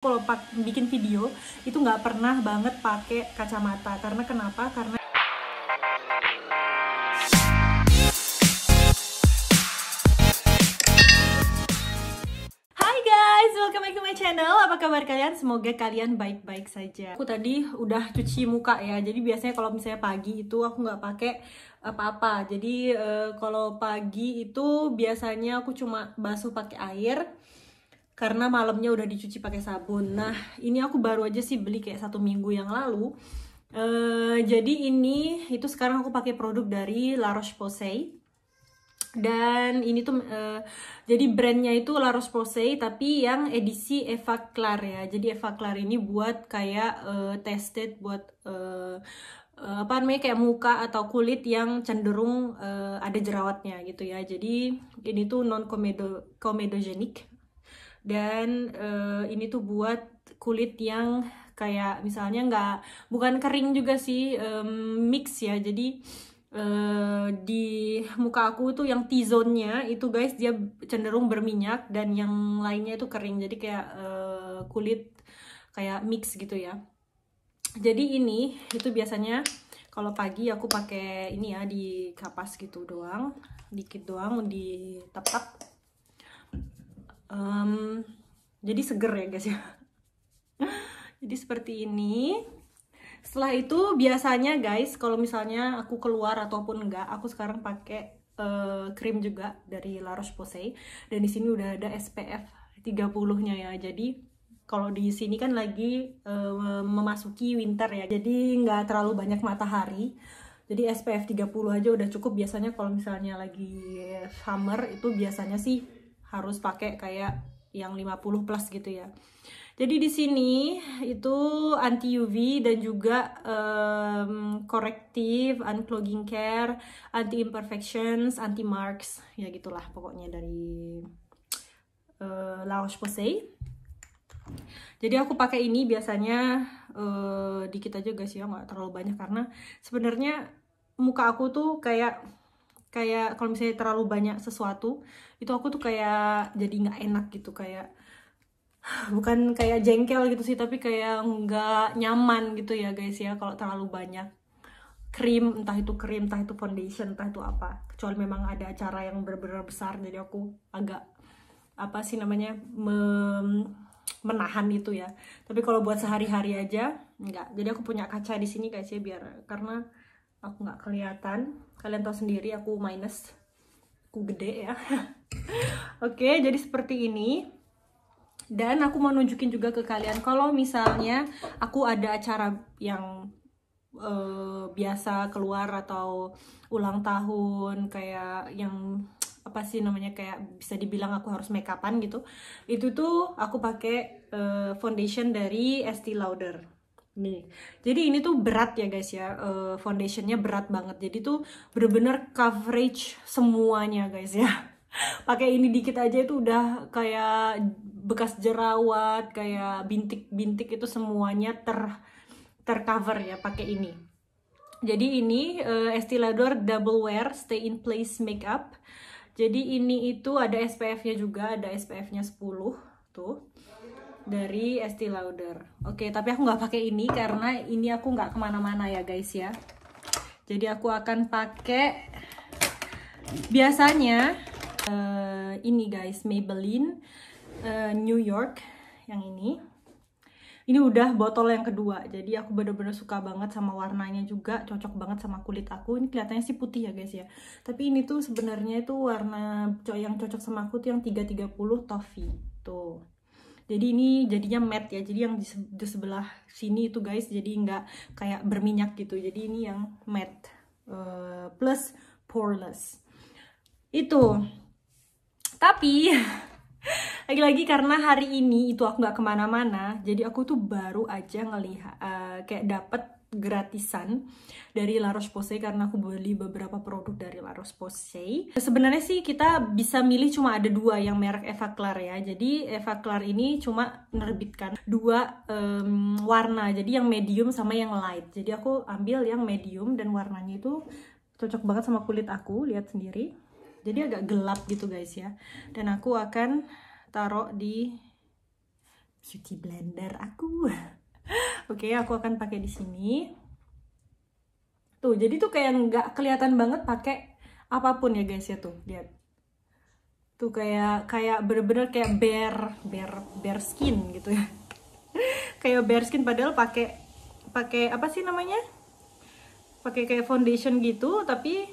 Kalau bikin video itu nggak pernah banget pakai kacamata. Karena kenapa? Karena Hai guys, welcome back to my channel. Apa kabar kalian? Semoga kalian baik-baik saja. Aku tadi udah cuci muka ya. Jadi biasanya kalau misalnya pagi itu aku nggak pakai apa-apa. Jadi kalau pagi itu biasanya aku cuma basuh pakai air karena malamnya udah dicuci pakai sabun. Nah, ini aku baru aja sih beli kayak 1 minggu yang lalu. Jadi ini itu sekarang aku pakai produk dari La Roche-Posay. Dan ini tuh jadi brandnya itu La Roche-Posay tapi yang edisi Eva Clar ya. Jadi Eva Clar ini buat kayak tested buat apa namanya kayak muka atau kulit yang cenderung ada jerawatnya gitu ya. Jadi ini tuh non comedogenic dan ini tuh buat kulit yang kayak misalnya bukan kering juga sih, mix ya. Jadi di muka aku tuh yang T-zone-nya itu guys dia cenderung berminyak dan yang lainnya itu kering, jadi kayak kulit kayak mix gitu ya. Jadi ini itu biasanya kalau pagi aku pakai ini ya, di kapas gitu doang, dikit doang di tap-tap. Jadi seger ya guys ya. Jadi seperti ini. Setelah itu biasanya guys, kalau misalnya aku keluar ataupun enggak, aku sekarang pakai krim juga dari La Roche-Posay. Dan di sini udah ada SPF 30-nya ya. Jadi kalau di sini kan lagi memasuki winter ya. Jadi nggak terlalu banyak matahari. Jadi SPF 30 aja udah cukup. Biasanya kalau misalnya lagi summer itu biasanya sih harus pakai kayak yang 50 plus gitu ya. Jadi di sini itu anti UV dan juga corrective, unclogging care, anti imperfections, anti marks, ya gitulah pokoknya dari La Roche-Posay. Jadi aku pakai ini biasanya dikit aja guys ya, nggak terlalu banyak karena sebenarnya muka aku tuh kayak kalau misalnya terlalu banyak sesuatu itu aku tuh kayak jadi nggak enak gitu, kayak bukan kayak jengkel gitu sih, tapi kayak nggak nyaman gitu ya guys ya kalau terlalu banyak krim, entah itu krim, entah itu foundation, entah itu apa, kecuali memang ada acara yang benar-benar besar. Jadi aku agak apa sih namanya menahan itu ya. Tapi kalau buat sehari-hari aja enggak. Jadi aku punya kaca di sini guys ya, biar karena aku nggak kelihatan. Kalian tahu sendiri aku minus, aku gede ya. Oke, jadi seperti ini. Dan aku mau nunjukin juga ke kalian kalau misalnya aku ada acara yang biasa keluar atau ulang tahun, kayak yang apa sih namanya, kayak bisa dibilang aku harus make upan gitu. Itu tuh aku pakai foundation dari Estee Lauder. Nih. Jadi ini tuh berat ya guys ya, foundationnya berat banget. Jadi tuh bener-bener coverage semuanya guys ya. Pakai ini dikit aja itu udah kayak bekas jerawat, kayak bintik-bintik itu semuanya tercover ya pakai ini. Jadi ini Estee Lauder Double Wear Stay in Place Makeup. Jadi ini itu ada SPF-nya juga, ada SPF-nya 10 tuh dari Estee Lauder. Oke, tapi aku nggak pakai ini karena ini aku nggak kemana-mana ya guys ya. Jadi aku akan pakai biasanya ini guys, Maybelline New York yang ini. Ini udah botol yang kedua, jadi aku bener-bener suka banget sama warnanya juga, cocok banget sama kulit aku. Ini kelihatannya sih putih ya guys ya, tapi ini tuh sebenarnya itu warna yang cocok sama aku tuh yang 330 Toffee tuh. Jadi ini jadinya matte ya, jadi yang di sebelah sini itu guys jadi nggak kayak berminyak gitu. Jadi ini yang matte plus poreless itu. Tapi lagi-lagi karena hari ini itu aku nggak kemana-mana, jadi aku tuh baru aja ngelihat kayak dapet gratisan dari La Roche-Posay karena aku beli beberapa produk dari La Roche-Posay. Sebenarnya sih kita bisa milih cuma ada dua yang merek Eva Clar ya. Jadi Eva Clar ini cuma menerbitkan dua warna, jadi yang medium sama yang light. Jadi aku ambil yang medium dan warnanya itu cocok banget sama kulit aku, lihat sendiri. Jadi agak gelap gitu guys ya. Dan aku akan taruh di beauty blender aku. Oke, aku akan pakai di sini. Tuh, jadi tuh kayak nggak kelihatan banget pakai apapun ya guys ya, tuh lihat. Tuh kayak bener-bener kayak bare skin gitu ya. Kayak bare skin padahal pakai apa sih namanya? Pakai kayak foundation gitu, tapi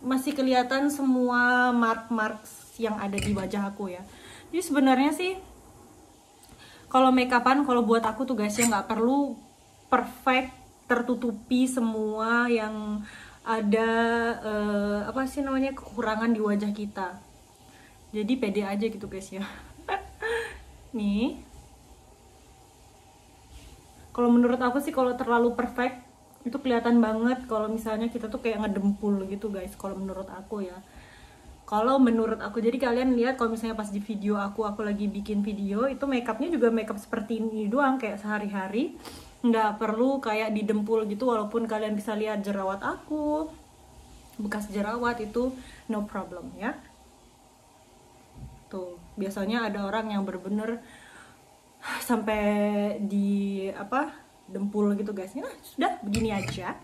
masih kelihatan semua marks yang ada di wajah aku ya. Jadi sebenarnya sih kalau makeupan, kalau buat aku tuh guys ya nggak perlu perfect tertutupi semua yang ada apa sih namanya kekurangan di wajah kita. Jadi pede aja gitu guys ya. Nih, kalau menurut aku sih kalau terlalu perfect itu kelihatan banget kalau misalnya kita tuh kayak ngedempul gitu guys, kalau menurut aku ya. Kalau menurut aku, jadi kalian lihat kalau misalnya pas di video aku lagi bikin video, itu makeupnya juga makeup seperti ini doang, kayak sehari-hari, nggak perlu kayak didempul gitu. Walaupun kalian bisa lihat jerawat aku, bekas jerawat itu no problem ya. Tuh, biasanya ada orang yang bener-bener sampai di apa dempul gitu guys. Nah, sudah begini aja.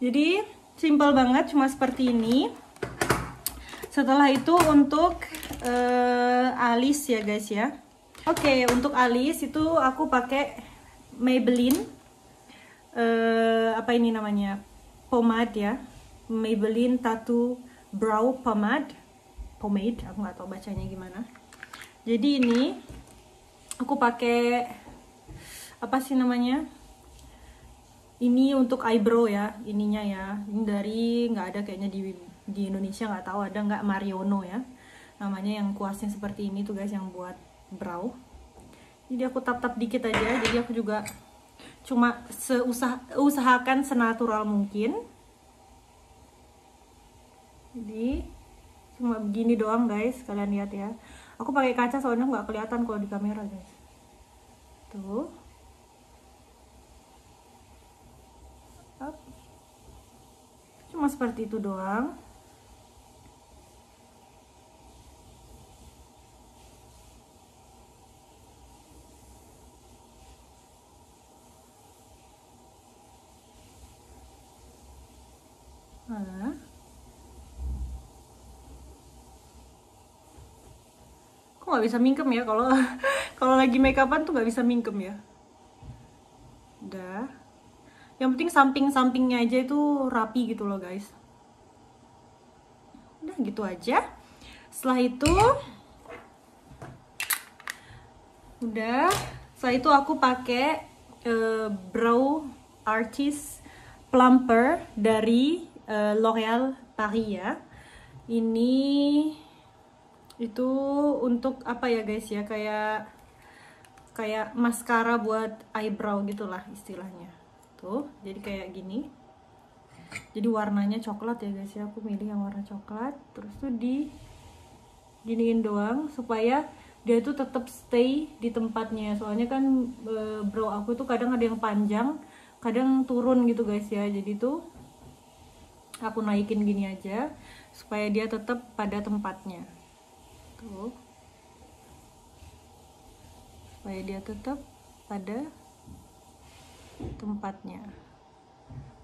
Jadi simple banget, cuma seperti ini. Setelah itu untuk alis ya guys ya. Oke, untuk alis itu aku pakai Maybelline apa ini namanya, pomade ya, Maybelline Tattoo Brow Pomade, aku nggak tahu bacanya gimana. Jadi ini aku pakai apa sih namanya, ini untuk eyebrow ya, ininya ya, ini dari nggak ada kayaknya di Indonesia, nggak tahu ada nggak, Mariono ya namanya, yang kuasnya seperti ini tuh guys, yang buat brow. Jadi aku tap-tap dikit aja, jadi aku juga cuma usahakan senatural mungkin. Jadi cuma begini doang guys, kalian lihat ya. Aku pakai kaca soalnya nggak kelihatan kalau di kamera guys. Tuh. Cuma seperti itu doang. Nah. Kok nggak bisa mingkem ya kalau kalau lagi makeupan tuh nggak bisa mingkem ya. Udah. Yang penting samping-sampingnya aja itu rapi gitu loh guys. Udah gitu aja. Setelah itu udah, setelah itu aku pakai brow artist plumper dari L'Oréal Paris ya. Ini itu untuk apa ya guys ya, kayak maskara buat eyebrow gitulah istilahnya. Tuh, jadi kayak gini. Jadi warnanya coklat ya guys ya, aku milih yang warna coklat. Terus tuh di giniin doang supaya dia tuh tetap stay di tempatnya. Soalnya kan brow aku tuh kadang ada yang panjang, kadang turun gitu guys ya. Jadi tuh aku naikin gini aja supaya dia tetap pada tempatnya. Tuh. Supaya dia tetap pada tempatnya.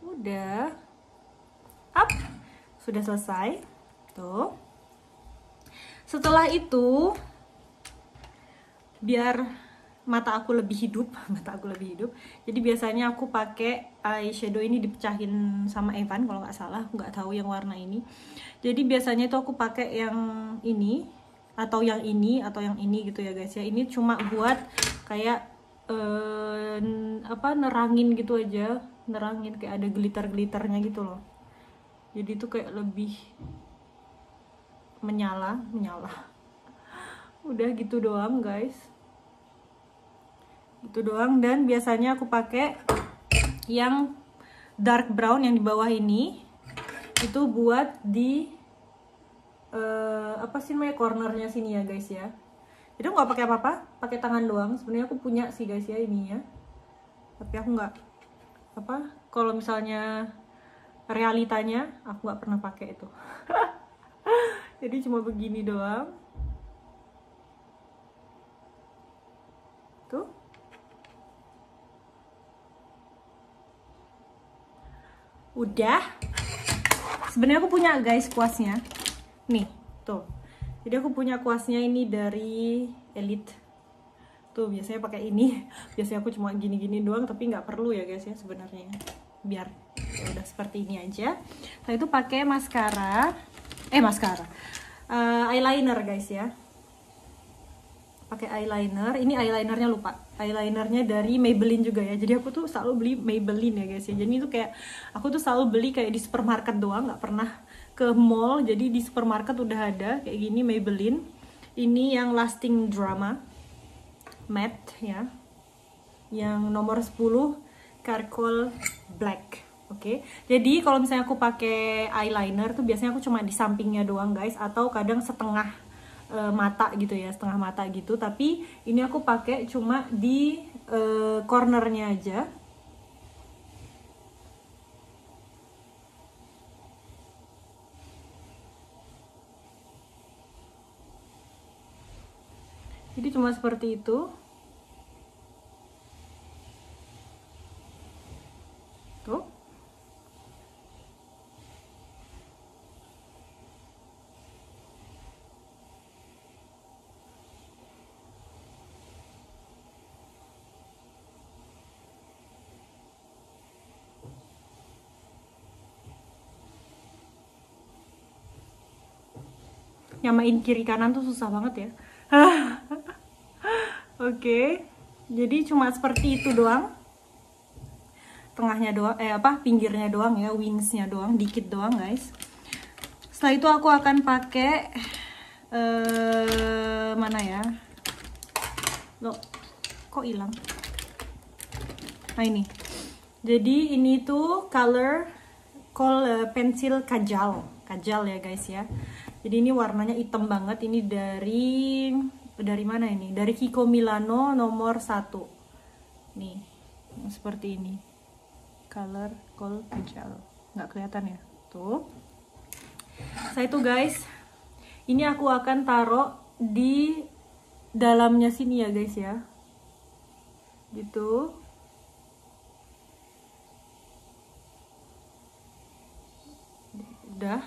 Udah. Up. Sudah selesai. Tuh. Setelah itu, biar mata aku lebih hidup, jadi biasanya aku pakai eyeshadow ini dipecahin sama Evan kalau nggak salah, aku nggak tahu yang warna ini. Jadi biasanya itu aku pakai yang ini atau yang ini gitu ya guys ya. Ini cuma buat kayak apa, nerangin gitu aja, nerangin kayak ada glitter-glitternya gitu loh. Jadi itu kayak lebih menyala. Udah gitu doang guys, gitu doang. Dan biasanya aku pakai yang dark brown yang di bawah ini, itu buat di apa sih namanya, cornernya sini ya guys ya. Jadi nggak pakai apa-apa, pakai tangan doang. Sebenarnya aku punya sih guys ya ininya, tapi aku nggak apa, kalau misalnya realitanya aku nggak pernah pakai itu. Jadi cuma begini doang. Udah. Sebenarnya aku punya guys kuasnya. Nih, tuh. Jadi aku punya kuasnya ini dari Elite. Tuh biasanya pakai ini. Biasanya aku cuma gini-gini doang, tapi nggak perlu ya guys ya sebenarnya. Biar ya udah seperti ini aja. Setelah itu pakai maskara. Eyeliner guys ya. Pakai eyeliner. Ini eyelinernya lupa. Eyelinernya dari Maybelline juga ya. Jadi aku tuh selalu beli Maybelline ya guys ya. Jadi itu kayak aku tuh selalu beli kayak di supermarket doang, nggak pernah ke mall. Jadi di supermarket udah ada kayak gini Maybelline. Ini yang Lasting Drama matte ya. Yang nomor 10 Charcoal Black. Oke. Jadi kalau misalnya aku pakai eyeliner tuh biasanya aku cuma di sampingnya doang guys, atau kadang setengah mata gitu ya, setengah mata gitu. Tapi ini aku pakai cuma di cornernya aja. Jadi cuma seperti itu. Tuh. Nyamain kiri kanan tuh susah banget ya. Oke. Jadi cuma seperti itu doang. Tengahnya doang, pinggirnya doang ya, wingsnya doang, dikit doang guys. Setelah itu aku akan pakai mana ya? Loh, kok hilang? Nah ini. Jadi ini tuh pensil kajal ya guys ya. Jadi ini warnanya hitam banget. Ini dari mana ini? Dari Kiko Milano nomor 1. Nih, seperti ini. Color Kohl Kajal. Nggak kelihatan ya? Tuh. Saya itu guys, ini aku akan taruh di dalamnya sini ya guys ya. Gitu. Udah.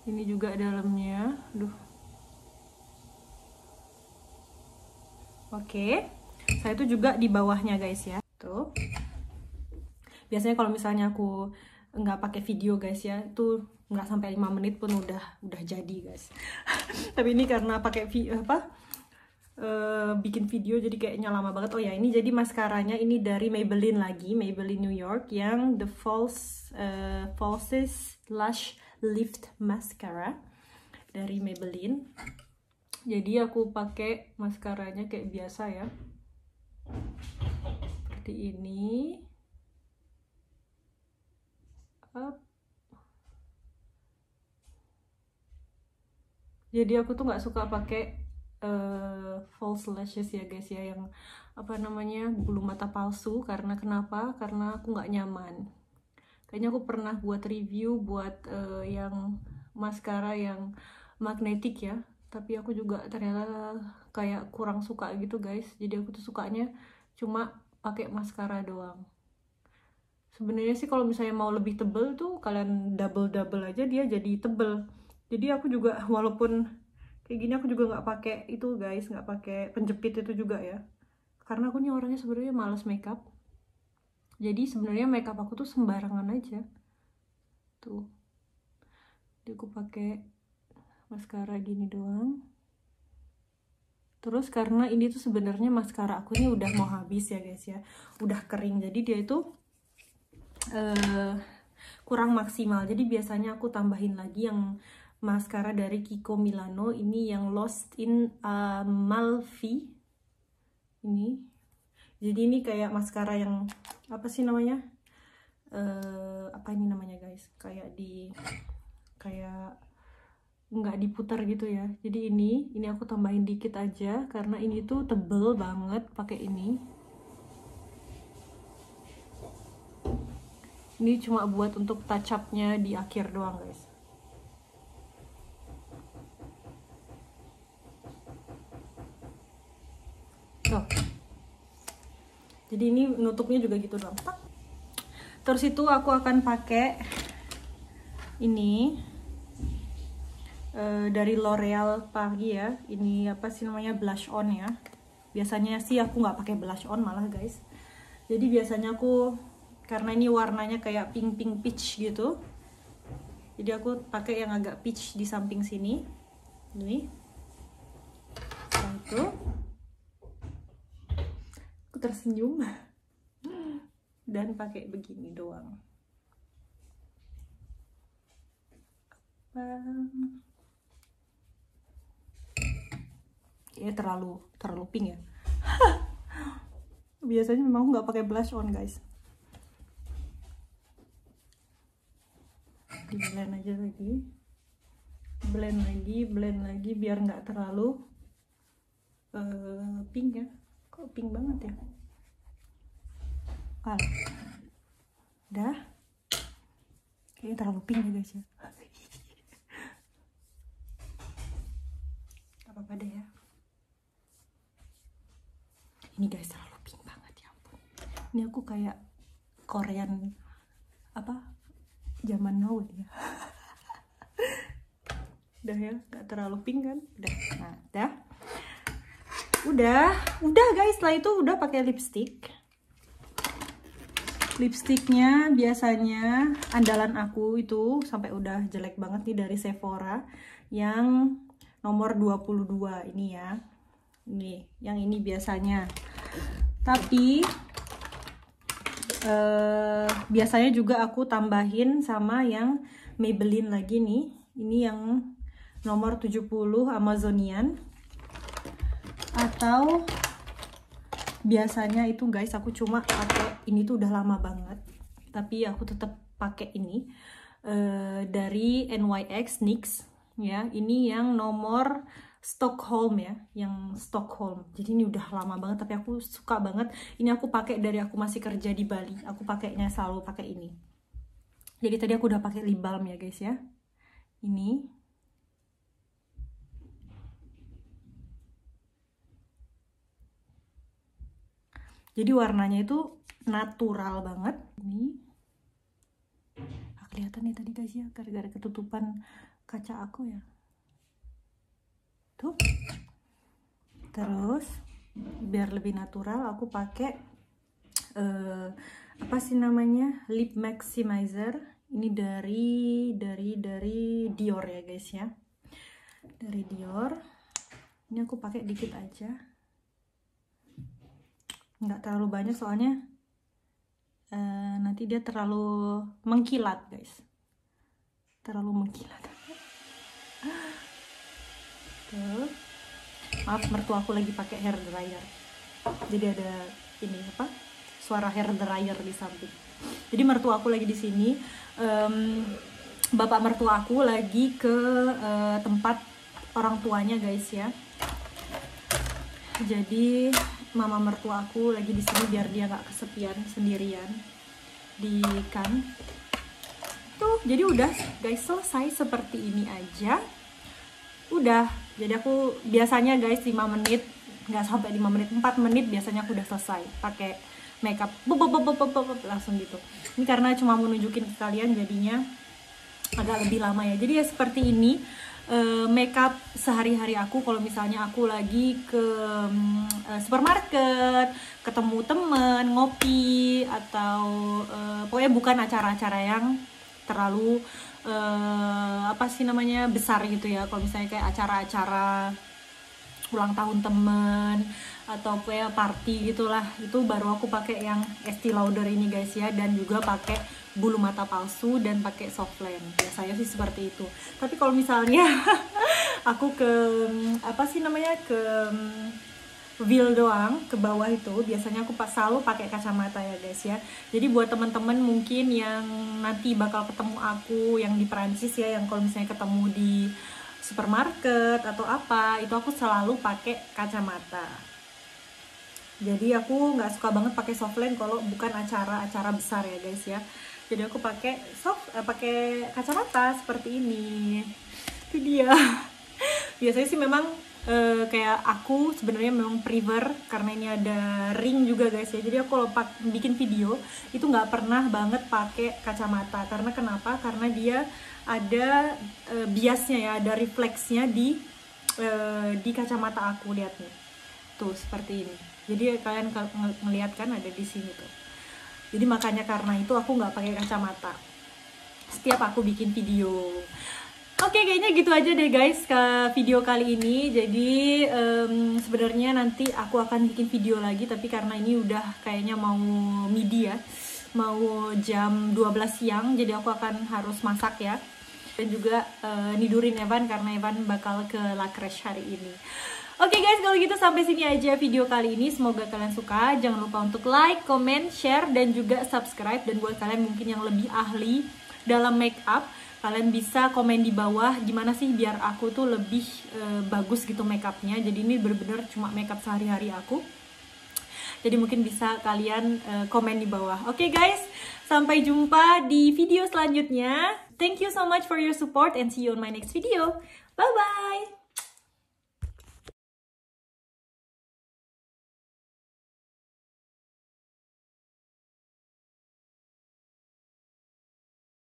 Ini juga dalamnya. Aduh. Oke. Saya itu juga di bawahnya guys ya. Tuh. Biasanya kalau misalnya aku nggak pakai video guys ya, itu nggak sampai 5 menit pun udah jadi guys. Tapi ini karena pakai bikin video jadi kayaknya lama banget. Oh ya, ini jadi maskaranya ini dari Maybelline lagi, Maybelline New York yang The Falsies Lash Lift Mascara dari Maybelline. Jadi aku pakai maskaranya kayak biasa ya, seperti ini. Jadi aku tuh nggak suka pakai false lashes ya guys ya, yang bulu mata palsu. Karena kenapa? Karena aku nggak nyaman. Kayaknya aku pernah buat review buat yang maskara yang magnetik ya, tapi aku juga ternyata kayak kurang suka gitu guys. Jadi aku tuh sukanya cuma pakai maskara doang. Sebenarnya sih kalau misalnya mau lebih tebel tuh kalian double aja, dia jadi tebel. Jadi aku juga walaupun kayak gini aku juga nggak pakai itu guys, nggak pakai penjepit itu juga ya, karena aku nih orangnya sebenarnya males makeup. Jadi sebenarnya makeup aku tuh sembarangan aja tuh. Jadi aku pakai maskara gini doang. Terus karena ini tuh sebenarnya maskara aku ini udah mau habis ya guys ya, udah kering, jadi dia itu kurang maksimal. Jadi biasanya aku tambahin lagi yang maskara dari Kiko Milano, ini yang Lost in Amalfi ini. Jadi ini kayak maskara yang apa sih namanya, apa ini namanya guys, kayak nggak diputar gitu ya. Jadi ini aku tambahin dikit aja karena ini tuh tebel banget pakai ini. Ini cuma buat untuk touch up-nya di akhir doang guys. Tuh. Jadi ini nutupnya juga gitu doang. Terus itu aku akan pakai ini dari L'Oreal Paris ya. Ini apa sih namanya, blush on ya. Biasanya sih aku nggak pakai blush on malah guys. Jadi biasanya aku, karena ini warnanya kayak pink peach gitu, jadi aku pakai yang agak peach di samping sini. Ini. Setelah itu aku tersenyum dan pakai begini doang. Ya terlalu pink ya. Biasanya memang nggak pakai blush on guys. Di blend aja lagi, blend lagi biar nggak terlalu pink ya. Kok pink banget ya? Udah, kayaknya terlalu pink ya guys ya. Apa-apa deh ya. Ini guys terlalu pink banget ya ampun. Ini aku kayak Korean apa zaman now ya. Udah ya, gak terlalu pink kan? Udah. Nah, udah guys. Setelah itu udah pakai lipstick. Lipsticknya biasanya andalan aku itu sampai udah jelek banget nih, dari Sephora yang nomor 22 ini ya. Nih, yang ini biasanya. Tapi biasanya juga aku tambahin sama yang Maybelline lagi nih. Ini yang nomor 70 Amazonian. Atau biasanya itu guys aku cuma pakai ini tuh udah lama banget, tapi aku tetap pakai ini dari NYX NYX ya. Ini yang nomor Stockholm ya, yang Stockholm. Jadi ini udah lama banget tapi aku suka banget. Ini aku pakai dari aku masih kerja di Bali. Aku pakainya selalu pakai ini. Jadi tadi aku udah pakai lip balm ya guys ya. Ini jadi warnanya itu natural banget. Ini kelihatan nih tadi guys ya, gara-gara ketutupan kaca aku ya. Tuh. Terus biar lebih natural aku pakai apa sih namanya, lip maximizer. Ini dari Dior ya guys ya. Dari Dior. Ini aku pakai dikit aja. Nggak terlalu banyak soalnya nanti dia terlalu mengkilat guys, terlalu mengkilat. Tuh. Maaf, mertua aku lagi pakai hair dryer, jadi ada ini apa, suara hair dryer di samping. Jadi mertua aku lagi di sini, bapak mertua aku lagi ke tempat orang tuanya guys ya. Jadi mama mertua aku lagi di sini biar dia nggak kesepian sendirian di kan. Tuh, jadi udah guys, selesai seperti ini aja. Udah. Jadi aku biasanya guys 5 menit, nggak sampai 5 menit, 4 menit biasanya aku udah selesai pakai makeup. Langsung gitu. Ini karena cuma mau nunjukin ke kalian jadinya agak lebih lama ya. Jadi ya seperti ini makeup sehari-hari aku kalau misalnya aku lagi ke supermarket, ketemu temen, ngopi, atau pokoknya bukan acara-acara yang terlalu apa sih namanya, besar gitu ya. Kalau misalnya kayak acara-acara ulang tahun temen atau kayak party gitulah, itu baru aku pakai yang Estee Lauder ini guys ya, dan juga pakai bulu mata palsu dan pakai soft lens. Biasanya sih seperti itu. Tapi kalau misalnya aku ke apa sih namanya, ke veil doang, ke bawah itu biasanya aku selalu pakai kacamata ya guys ya. Jadi buat teman-teman mungkin yang nanti bakal ketemu aku yang di Perancis ya, yang kalau misalnya ketemu di supermarket atau apa, itu aku selalu pakai kacamata. Jadi aku nggak suka banget pakai soft lens kalau bukan acara-acara besar ya guys ya. Jadi aku pakai pakai kacamata seperti ini. Itu dia. Biasanya sih memang kayak aku sebenarnya memang prefer karena ini ada ring juga guys ya. Jadi aku kalau bikin video itu nggak pernah banget pakai kacamata. Karena kenapa? Karena dia ada biasnya ya, ada refleksnya di kacamata aku, lihat nih. Tuh seperti ini. Jadi kalian ngeliat kan ada di sini tuh. Jadi makanya karena itu aku nggak pakai kacamata setiap aku bikin video. Oke, kayaknya gitu aja deh guys ke video kali ini. Jadi sebenarnya nanti aku akan bikin video lagi, tapi karena ini udah kayaknya mau midi ya, mau jam 12 siang, jadi aku akan harus masak ya. Dan juga nidurin Evan karena Evan bakal ke La Crèche hari ini. Oke guys, kalau gitu sampai sini aja video kali ini. Semoga kalian suka. Jangan lupa untuk like, comment, share, dan juga subscribe. Dan buat kalian mungkin yang lebih ahli dalam make up, kalian bisa komen di bawah gimana sih biar aku tuh lebih bagus gitu make upnya. Jadi ini bener-bener cuma make up sehari-hari aku. Jadi mungkin bisa kalian komen di bawah. Oke guys, sampai jumpa di video selanjutnya. Thank you so much for your support and see you on my next video. Bye-bye!